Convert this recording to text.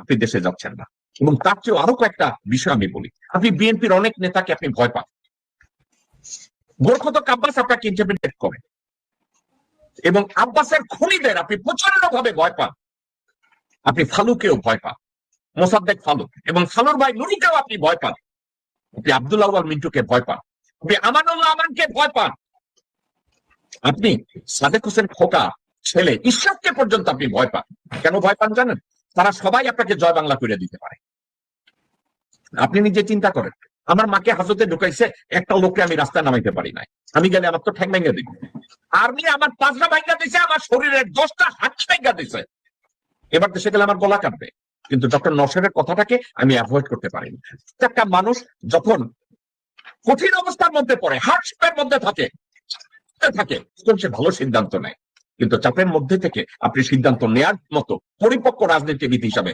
আপনি দেশে যাচ্ছেন না। এবং তার চেয়েও আরো কয়েকটা বিষয় আমি বলি, আপনি বিএনপির অনেক নেতাকে আপনি ভয় পান। বরকত আব্বাস আপনাকে ইন্টারপ্রিটেট করে, এবং আব্বাসের খুনিদের আপনি প্রচন্ড ভাবে ভয় পান। আপনি ফালুকেও ভয় পান, মোসাদ্দেক ফালুক, এবং ফালুর ভাই নুরুকেও আপনি ভয় পান। আপনি আব্দুল আউয়াল মিন্টুকে ভয় পান, আপনি আমানুল্লাহ আমানকে ভয় পান, আপনি সাদেক হোসেন খোকা ছেলে ইশরাককে পর্যন্ত আপনি ভয় পান। কেন ভয় পান জানেন? তারা সবাই আপনাকে জয় বাংলা করে দিতে পারে। আপনি নিজে চিন্তা করেন, আমার মাকে হাজতে ঢুকাইছে, একটা লোককে আমি রাস্তায় নামাইতে পারি নাই, আমি গেলে আমার তো ঠ্যাং ভেঙে দিব। আর্মি আমার 5টা ভাঙ্গা দিছে, আমার শরীরের 10টা হাত ভাঙ্গা দিছে, এবার দেশে গেলে আমার গলা কাটবে। কিন্তু ডক্টর নওশাদের কথাটাকে আমি অ্যাভয়েড করতে পারি না। একটা মানুষ যখন কঠিন অবস্থার মধ্যে পড়ে, হার্ডশিপের মধ্যে থাকে তখন সে ভালো সিদ্ধান্ত নেয়, কিন্তু চাপের মধ্যে থেকে আপনি সিদ্ধান্ত নেয়ার মতো পরিপক্ক রাজনীতিবিদ হিসাবে